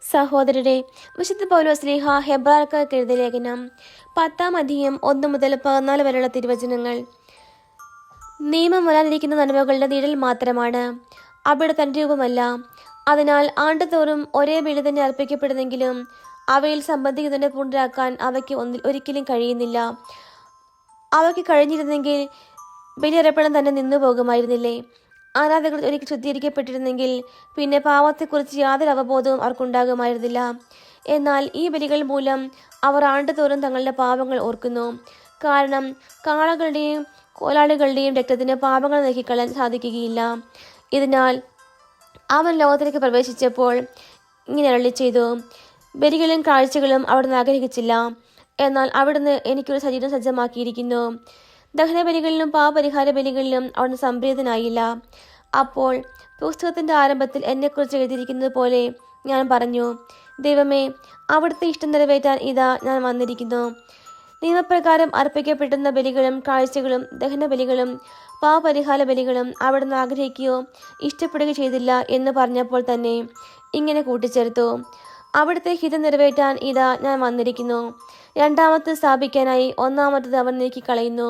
സഹോദരരെ, വിശുദ്ധ പൗലോസ്ലീഹ ഹെബ്രായർക്ക് എഴുതിയ ലേഖനം 10-ാം അധ്യായം 1 മുതൽ 14 വരെയുള്ള തിരുവചനങ്ങൾ. നിയമം വരാനിരിക്കുന്ന നന്മകളുടെ നിഴൽ മാത്രമാണ്, അവയുടെ തന്റെ രൂപമല്ല. അതിനാൽ ആണ്ടുതോറും ഒരേ ബലി തന്നെ അർപ്പിക്കപ്പെടുന്നെങ്കിലും അവയിൽ സംബന്ധിക്കുന്നതിനെ പൂർണ്ണരാക്കാൻ അവയ്ക്ക് ഒരിക്കലും കഴിയുന്നില്ല. അവയ്ക്ക് കഴിഞ്ഞിരുന്നെങ്കിൽ ബലിയർപ്പണം തന്നെ നിന്നു പോകുമായിരുന്നില്ലേ? ആരാധകർ ഒരിക്കൽ ശുദ്ധീകരിക്കപ്പെട്ടിരുന്നെങ്കിൽ പിന്നെ പാവത്തെക്കുറിച്ച് യാതൊരു അവബോധവും അവർക്കുണ്ടാകുമായിരുന്നില്ല. എന്നാൽ ഈ ബലികൾ മൂലം അവർ ആണ്ടുതോറും തങ്ങളുടെ പാപങ്ങൾ ഓർക്കുന്നു. കാരണം കാളകളുടെയും കോലാടുകളുടെയും രക്തത്തിന് പാപങ്ങൾ നീക്കിക്കളയാൻ സാധിക്കുകയില്ല. ഇതിനാൽ അവൻ ലോകത്തിലേക്ക് പ്രവേശിച്ചപ്പോൾ ഇങ്ങനെ അരുളി ചെയ്തു: ബലികളും കാഴ്ചകളും അവിടുന്ന് ആഗ്രഹിച്ചില്ല, എന്നാൽ അവിടുന്ന് എനിക്കൊരു ശരീരം സജ്ജമാക്കിയിരിക്കുന്നു. ദഹനബലികളിലും പാപപരിഹാര ബലികളിലും അവിടുന്ന് സംപ്രീതനായില്ല. അപ്പോൾ പുസ്തകത്തിന്റെ ആരംഭത്തിൽ എന്നെക്കുറിച്ച് എഴുതിയിരിക്കുന്നത് പോലെ ഞാൻ പറഞ്ഞു: ദൈവമേ, അവിടുത്തെ ഇഷ്ടം നിറവേറ്റാൻ ഇതാ ഞാൻ വന്നിരിക്കുന്നു. നിയമപ്രകാരം അർപ്പിക്കപ്പെടുന്ന ബലികളും കാഴ്ചകളും ദഹനബലികളും പാപപരിഹാര ബലികളും അവിടുന്ന് ആഗ്രഹിക്കുകയോ ഇഷ്ടപ്പെടുകയോ ചെയ്തില്ല എന്ന് പറഞ്ഞപ്പോൾ തന്നെ ഇങ്ങനെ കൂട്ടിച്ചേർത്തു: അവിടുത്തെ ഹിതം നിറവേറ്റാൻ ഇതാ ഞാൻ വന്നിരിക്കുന്നു. രണ്ടാമത് സ്ഥാപിക്കാനായി ഒന്നാമത്തത് അവൻ നീക്കിക്കളയുന്നു.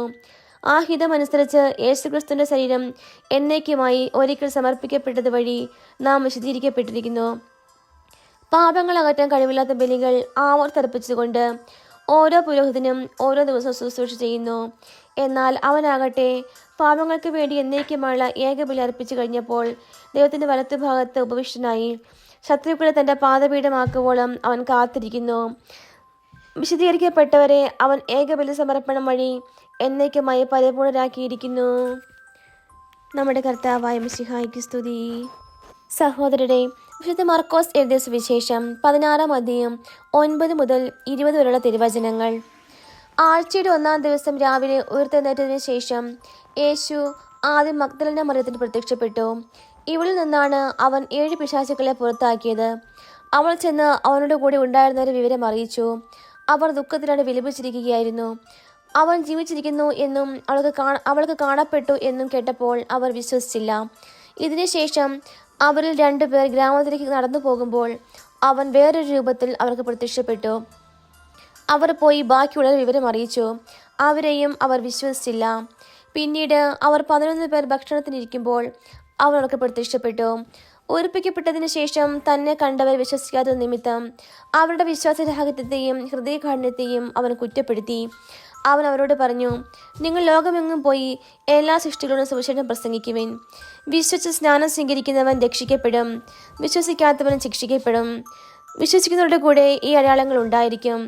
ആ ഹിതമനുസരിച്ച് യേശുക്രിസ്തുവിന്റെ ശരീരം എന്നേക്കുമായി ഒരിക്കൽ സമർപ്പിക്കപ്പെട്ടത് വഴി നാം വിശദീകരിക്കപ്പെട്ടിരിക്കുന്നു. പാപങ്ങൾ അകറ്റാൻ കഴിവില്ലാത്ത ബലികൾ ആവർത്തർപ്പിച്ചുകൊണ്ട് ഓരോ പുരോഹിതനും ഓരോ ദിവസവും ശുശ്രൂഷ ചെയ്യുന്നു. എന്നാൽ അവനാകട്ടെ പാപങ്ങൾക്ക് വേണ്ടി എന്നേക്കുമുള്ള ഏകബലി അർപ്പിച്ചു കഴിഞ്ഞപ്പോൾ ദൈവത്തിന്റെ വലത്തുഭാഗത്ത് ഉപവിഷ്ടനായി ശത്രുക്കളെ തന്റെ പാദപീഠമാക്കുവോളം അവൻ കാത്തിരിക്കുന്നു. വിശദീകരിക്കപ്പെട്ടവരെ അവൻ ഏകബലി സമർപ്പണം വഴി എന്നേക്കുമായി പരിപൂർണരാക്കിയിരിക്കുന്നു. നമ്മുടെ കർത്താവായ മിശിഹായ്ക്ക് സ്തുതി. സഹോദരരെ, വിശുദ്ധ മർക്കോസ് എഴുതിയ സുവിശേഷം 16-ാം അധ്യായം 9 മുതൽ 20 വരെയുള്ള തിരുവചനങ്ങൾ. ആഴ്ചയുടെ 1-ാം ദിവസം രാവിലെ ഉയർത്തെഴുന്നേറ്റതിനു ശേഷം യേശു ആദ്യം മഗ്ദലന മറിയത്തിന് പ്രത്യക്ഷപ്പെട്ടു. ഇവളിൽ നിന്നാണ് അവൻ 7 പിശാചുക്കളെ പുറത്താക്കിയത്. അവൾ ചെന്ന് അവനോട് കൂടി ഉണ്ടായിരുന്നവരെ വിവരം അറിയിച്ചു. അവർ ദുഃഖത്തിലാണ് വിലപിച്ചിരിക്കുകയായിരുന്നു. അവൻ ജീവിച്ചിരിക്കുന്നു എന്നും അവൾക്ക് കാണപ്പെട്ടു എന്നും കേട്ടപ്പോൾ അവർ വിശ്വസിച്ചില്ല. ഇതിനുശേഷം അവരിൽ 2 പേർ ഗ്രാമത്തിലേക്ക് നടന്നു പോകുമ്പോൾ അവൻ വേറൊരു രൂപത്തിൽ അവർക്ക് പ്രത്യക്ഷപ്പെട്ടു. അവർ പോയി ബാക്കിയുള്ളവർ വിവരം അറിയിച്ചു. അവരെയും അവർ വിശ്വസിച്ചില്ല. പിന്നീട് അവർ 11 പേർ ഭക്ഷണത്തിനിരിക്കുമ്പോൾ അവൻ അവർക്ക് പ്രത്യക്ഷപ്പെട്ടു. ഉയർപ്പിക്കപ്പെട്ടതിന് ശേഷം തന്നെ കണ്ടവർ വിശ്വസിക്കാത്ത നിമിത്തം അവരുടെ വിശ്വാസരാഹിത്യത്തെയും ഹൃദയകാഠിന്യത്തെയും അവൻ കുറ്റപ്പെടുത്തി. അവൻ അവരോട് പറഞ്ഞു: നിങ്ങൾ ലോകമെങ്ങും പോയി എല്ലാ സൃഷ്ടികളോടും സുവിശേഷം പ്രസംഗിക്കുവിൻ. വിശ്വസിച്ച് സ്നാനം സ്വീകരിക്കുന്നവൻ രക്ഷിക്കപ്പെടും, വിശ്വസിക്കാത്തവൻ ശിക്ഷിക്കപ്പെടും. വിശ്വസിക്കുന്നവരുടെ കൂടെ ഈ അടയാളങ്ങൾ ഉണ്ടായിരിക്കും: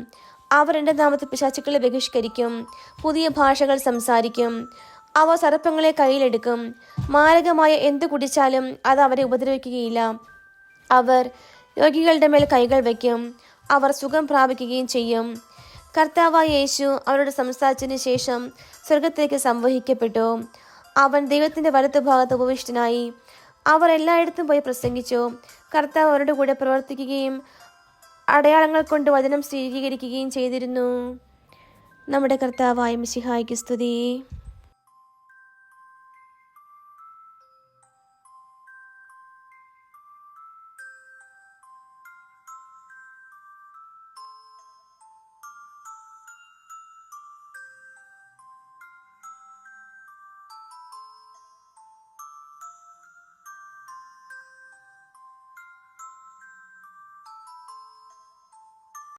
അവർ എൻ്റെ നാമത്തിൽ പിശാചുക്കളെ ബഹിഷ്കരിക്കും, പുതിയ ഭാഷകൾ സംസാരിക്കും, അവർ സർപ്പങ്ങളെ കയ്യിലെടുക്കും, മാരകമായ എന്തു കുടിച്ചാലും അത് അവരെ ഉപദ്രവിക്കുകയില്ല. അവർ രോഗികളുടെ മേൽ കൈകൾ വയ്ക്കും, അവർ സുഖം പ്രാപിക്കുകയും ചെയ്യും. കർത്താവായ യേശു അവരോട് സംസാരിച്ചതിന് ശേഷം സ്വർഗത്തേക്ക് സംവഹിക്കപ്പെട്ടു. അവൻ ദൈവത്തിന്റെ വലത്തുഭാഗത്ത് ഉപവിഷ്ടനായി. അവർ എല്ലായിടത്തും പോയി പ്രസംഗിച്ചു. കർത്താവ് അവരുടെ കൂടെ പ്രവർത്തിക്കുകയും അടയാളങ്ങൾ കൊണ്ട് വചനം സ്ഥിരീകരിക്കുകയും ചെയ്തിരുന്നു. നമ്മുടെ കർത്താവായ മിശിഹായ്ക്ക് സ്തുതി.